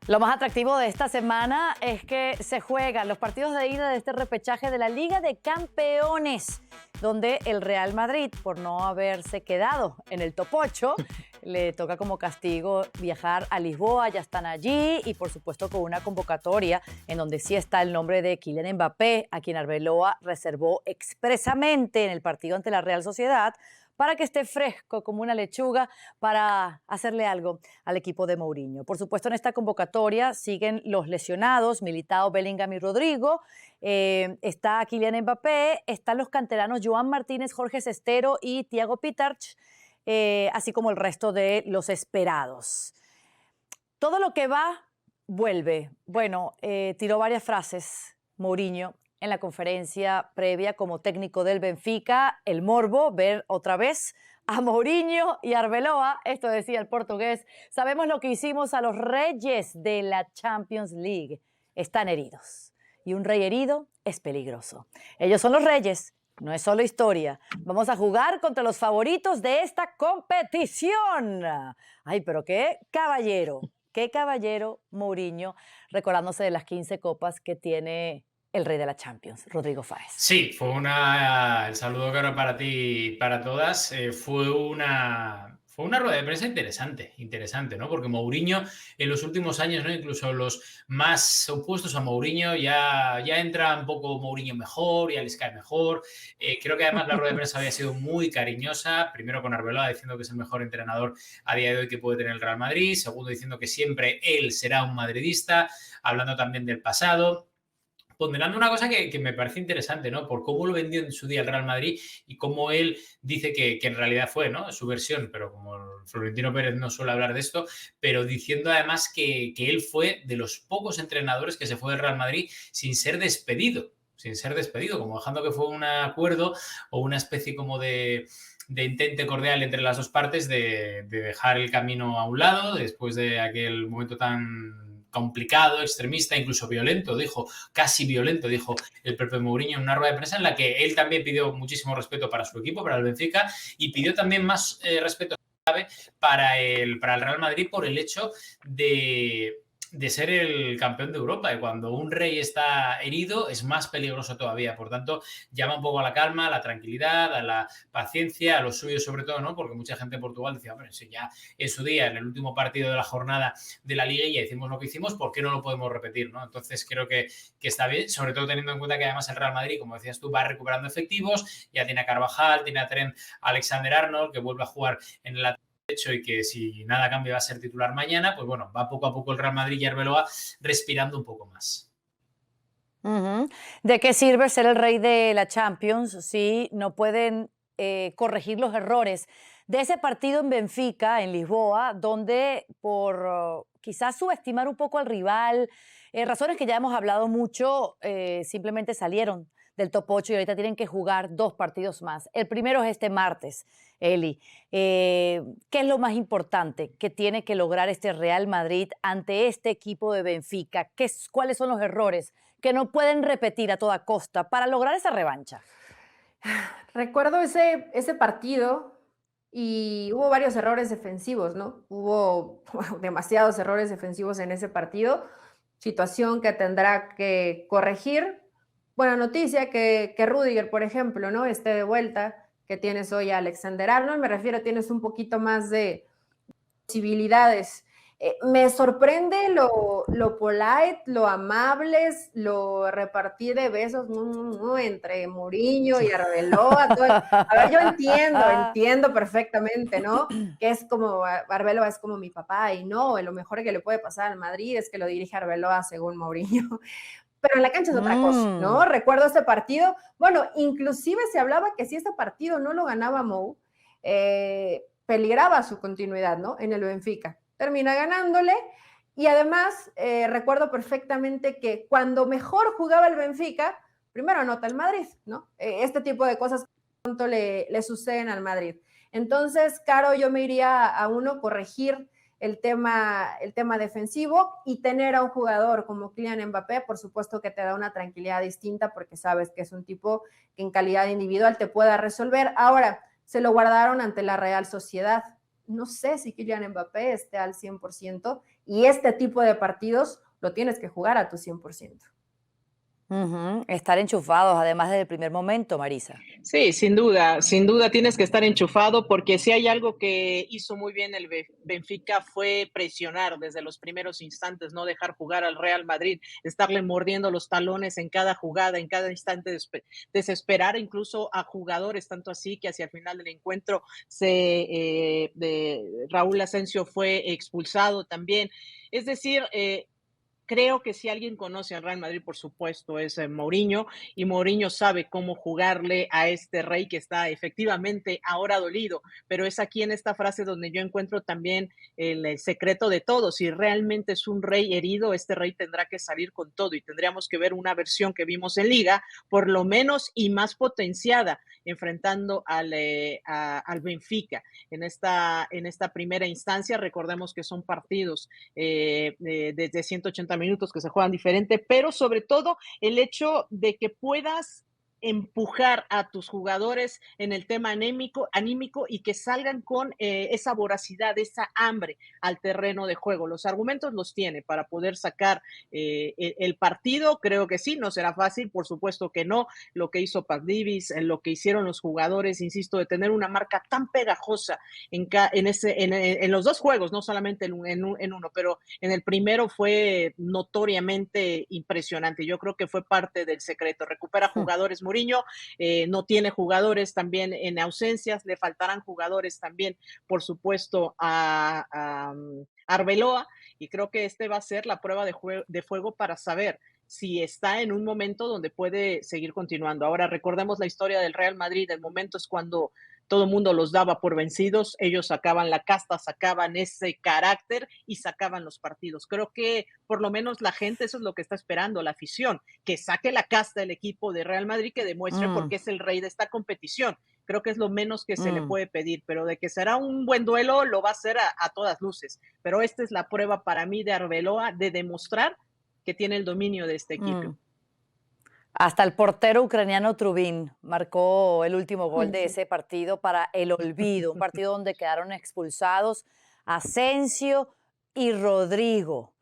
Lo más atractivo de esta semana es que se juegan los partidos de ida de este repechaje de la Liga de Campeones, donde el Real Madrid, por no haberse quedado en el top 8, le toca como castigo viajar a Lisboa. Ya están allí y por supuesto con una convocatoria en donde sí está el nombre de Kylian Mbappé, a quien Arbeloa reservó expresamente en el partido ante la Real Sociedad para que esté fresco como una lechuga para hacerle algo al equipo de Mourinho. Por supuesto, en esta convocatoria siguen los lesionados, Militao, Bellingham y Rodrigo. Está Kylian Mbappé, están los canteranos Joan Martínez, Jorge Sestero y Thiago Pitarch, así como el resto de los esperados. Todo lo que va, vuelve. Bueno, tiró varias frases Mourinho en la conferencia previa como técnico del Benfica. El morbo, ver otra vez a Mourinho y Arbeloa. Esto decía el portugués: sabemos lo que hicimos a los reyes de la Champions League. Están heridos. Y un rey herido es peligroso. Ellos son los reyes, no es solo historia. Vamos a jugar contra los favoritos de esta competición. Ay, pero qué caballero Mourinho, recordándose de las 15 copas que tiene el rey de la Champions, Rodrigo Fáez. Sí, el saludo caro para ti y para todas. Fue una rueda de prensa interesante, ¿no? Porque Mourinho en los últimos años, ¿no? Incluso los más opuestos a Mourinho ya entra un poco Mourinho mejor, ya les cae mejor. Creo que además la rueda de prensa había sido muy cariñosa, primero con Arbeloa diciendo que es el mejor entrenador a día de hoy que puede tener el Real Madrid, segundo diciendo que siempre él será un madridista, hablando también del pasado, ponderando una cosa que me parece interesante, ¿no? Por cómo lo vendió en su día el Real Madrid y cómo él dice que en realidad fue, ¿no? Su versión, pero como Florentino Pérez no suele hablar de esto, pero diciendo además que él fue de los pocos entrenadores que se fue del Real Madrid sin ser despedido, como dejando que fue un acuerdo o una especie como de intento cordial entre las dos partes de dejar el camino a un lado después de aquel momento tan complicado, extremista, incluso violento, casi violento, dijo el propio Mourinho en una rueda de prensa en la que él también pidió muchísimo respeto para su equipo, para el Benfica, y pidió también más respeto para el Real Madrid por el hecho de ser el campeón de Europa, y cuando un rey está herido es más peligroso todavía. Por tanto, llama un poco a la calma, a la tranquilidad, a la paciencia, a lo suyo sobre todo, ¿no? Porque mucha gente en Portugal decía, bueno, si ya en su día, en el último partido de la jornada de la Liga, ya hicimos lo que hicimos, ¿por qué no lo podemos repetir, ¿no? Entonces creo que está bien, sobre todo teniendo en cuenta que además el Real Madrid, como decías tú, va recuperando efectivos, ya tiene a Carvajal, tiene a Trent Alexander-Arnold, que vuelve a jugar en el hecho, y que si nada cambia va a ser titular mañana. Pues bueno, va poco a poco el Real Madrid y Arbeloa respirando un poco más. ¿De qué sirve ser el rey de la Champions si no pueden corregir los errores de ese partido en Benfica, en Lisboa, donde por quizás subestimar un poco al rival, razones que ya hemos hablado mucho, simplemente salieron del top 8 y ahorita tienen que jugar 2 partidos más? El primero es este martes, Eli. ¿Qué es lo más importante que tiene que lograr este Real Madrid ante este equipo de Benfica? ¿Cuáles son los errores que no pueden repetir a toda costa para lograr esa revancha? Recuerdo ese partido y hubo varios errores defensivos, ¿no? Hubo demasiados errores defensivos en ese partido, situación que tendrá que corregir. Buena noticia que Rudiger, por ejemplo, ¿no? Esté de vuelta, que tienes hoy a Alexander-Arnold, me refiero, tienes un poquito más de posibilidades. Me sorprende lo polite, lo amables, lo repartir de besos entre Mourinho y Arbeloa. A ver, yo entiendo perfectamente, ¿no? Que es como, Arbeloa es como mi papá y no, lo mejor que le puede pasar al Madrid es que lo dirige Arbeloa según Mourinho. Pero en la cancha es otra cosa, ¿no? Recuerdo este partido, bueno, inclusive se hablaba que si este partido no lo ganaba Mou, peligraba su continuidad, ¿no? En el Benfica. Termina ganándole y además recuerdo perfectamente que cuando mejor jugaba el Benfica, primero anota el Madrid, ¿no? Este tipo de cosas pronto le suceden al Madrid. Entonces, Caro, yo me iría a uno corregir el tema defensivo y tener a un jugador como Kylian Mbappé, por supuesto que te da una tranquilidad distinta porque sabes que es un tipo que en calidad individual te pueda resolver. Ahora, se lo guardaron ante la Real Sociedad. No sé si Kylian Mbappé esté al 100%, Y este tipo de partidos lo tienes que jugar a tu 100%. Estar enchufados, además desde el primer momento, Marisa. Sí, sin duda tienes que estar enchufado porque si hay algo que hizo muy bien el Benfica fue presionar desde los primeros instantes, no dejar jugar al Real Madrid, estarle mordiendo los talones en cada jugada, en cada instante, desesperar incluso a jugadores, tanto así que hacia el final del encuentro Raúl Asensio fue expulsado también. Es decir, creo que si alguien conoce al Real Madrid, por supuesto, es Mourinho, y Mourinho sabe cómo jugarle a este rey que está efectivamente ahora dolido, pero es aquí en esta frase donde yo encuentro también el secreto de todo. Si realmente es un rey herido, este rey tendrá que salir con todo y tendríamos que ver una versión que vimos en Liga, por lo menos y más potenciada, enfrentando al Benfica. En esta primera instancia, recordemos que son partidos desde 180 minutos que se juegan diferente, pero sobre todo el hecho de que puedas empujar a tus jugadores en el tema anímico y que salgan con esa voracidad, esa hambre al terreno de juego. Los argumentos los tiene para poder sacar el partido. Creo que sí, no será fácil, por supuesto que no. Lo que hizo Pavlidis, lo que hicieron los jugadores, insisto, de tener una marca tan pegajosa en los dos juegos, no solamente en uno, pero en el primero fue notoriamente impresionante. Yo creo que fue parte del secreto. Recupera jugadores Mourinho, no tiene jugadores también en ausencias, le faltarán jugadores también, por supuesto, a Arbeloa, y creo que este va a ser la prueba de fuego para saber si está en un momento donde puede seguir continuando. Ahora, recordemos la historia del Real Madrid, el momento es cuando todo el mundo los daba por vencidos, ellos sacaban la casta, sacaban ese carácter y sacaban los partidos. Creo que por lo menos la gente eso es lo que está esperando, la afición, que saque la casta el equipo de Real Madrid, que demuestre por qué es el rey de esta competición. Creo que es lo menos que se le puede pedir, pero de que será un buen duelo lo va a hacer a todas luces. Pero esta es la prueba para mí de Arbeloa de demostrar que tiene el dominio de este equipo. Hasta el portero ucraniano Trubin marcó el último gol de ese partido para el olvido, un partido donde quedaron expulsados Asensio y Rodrigo.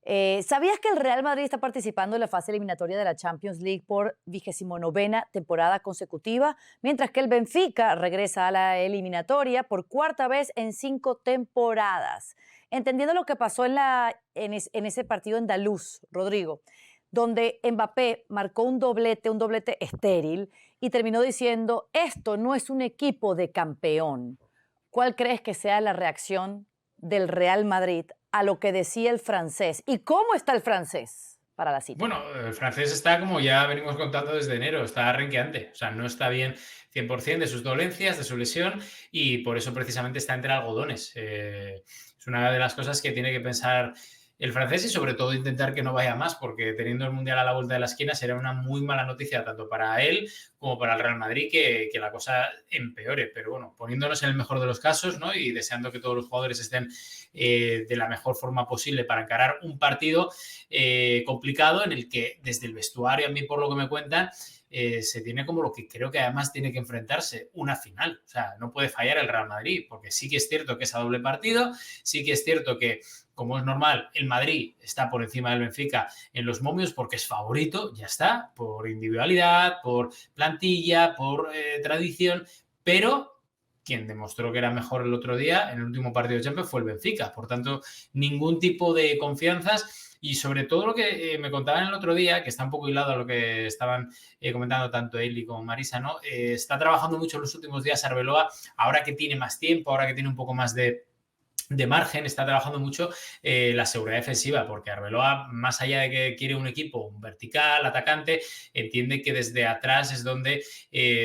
¿Sabías que el Real Madrid está participando en la fase eliminatoria de la Champions League por 29ª temporada consecutiva, mientras que el Benfica regresa a la eliminatoria por cuarta vez en 5 temporadas? Entendiendo lo que pasó en ese partido andaluz, Rodrigo, donde Mbappé marcó un doblete estéril y terminó diciendo, esto no es un equipo de campeón. ¿Cuál crees que sea la reacción del Real Madrid a lo que decía el francés? ¿Y cómo está el francés para la cita? Bueno, el francés está, como ya venimos contando desde enero, está renqueante. O sea, no está bien 100% de sus dolencias, de su lesión, y por eso precisamente está entre algodones. Es una de las cosas que tiene que pensar el francés y sobre todo intentar que no vaya más, porque teniendo el Mundial a la vuelta de la esquina sería una muy mala noticia tanto para él como para el Real Madrid que la cosa empeore. Pero bueno, poniéndonos en el mejor de los casos, ¿no? Y deseando que todos los jugadores estén de la mejor forma posible para encarar un partido complicado en el que desde el vestuario, a mí por lo que me cuentan, se tiene como lo que creo que además tiene que enfrentarse, una final. O sea, no puede fallar el Real Madrid, porque sí que es cierto que es a doble partido, sí que es cierto que, como es normal, el Madrid está por encima del Benfica en los momios porque es favorito, ya está, por individualidad, por plantilla, por tradición, pero quien demostró que era mejor el otro día en el último partido de Champions fue el Benfica. Por tanto, ningún tipo de confianzas. Y sobre todo lo que me contaban el otro día, que está un poco hilado a lo que estaban comentando tanto Eli como Marisa, ¿no? Está trabajando mucho en los últimos días Arbeloa, ahora que tiene más tiempo, ahora que tiene un poco más de margen, está trabajando mucho la seguridad defensiva, porque Arbeloa, más allá de que quiere un equipo vertical, atacante, entiende que desde atrás es donde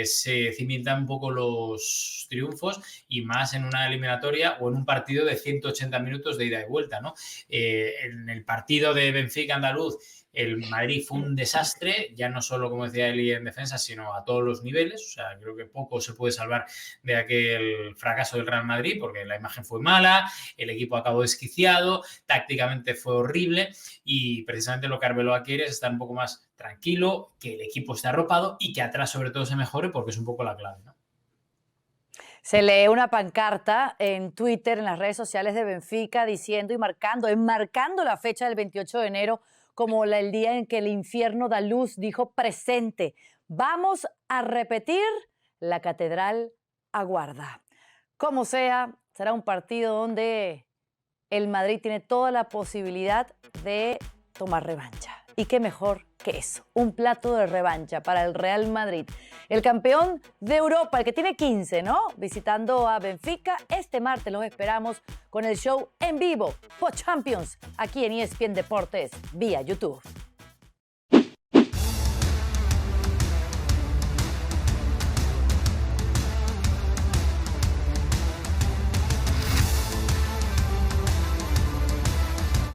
se cimentan un poco los triunfos, y más en una eliminatoria o en un partido de 180 minutos de ida y vuelta, ¿no? En el partido de Benfica andaluz, el Madrid fue un desastre, ya no solo, como decía Eli, en defensa, sino a todos los niveles. O sea, creo que poco se puede salvar de aquel fracaso del Real Madrid, porque la imagen fue mala, el equipo acabó desquiciado, tácticamente fue horrible, y precisamente lo que Arbeloa quiere es estar un poco más tranquilo, que el equipo esté arropado y que atrás sobre todo se mejore, porque es un poco la clave, ¿no? Se lee una pancarta en Twitter, en las redes sociales de Benfica, diciendo y enmarcando la fecha del 28 de enero como el día en que el infierno da luz, dijo presente. Vamos a repetir, la catedral aguarda. Como sea, será un partido donde el Madrid tiene toda la posibilidad de tomar revancha. Y qué mejor que eso, un plato de revancha para el Real Madrid. El campeón de Europa, el que tiene 15, ¿no? Visitando a Benfica. Este martes los esperamos con el show en vivo, Post Champions, aquí en ESPN Deportes, vía YouTube.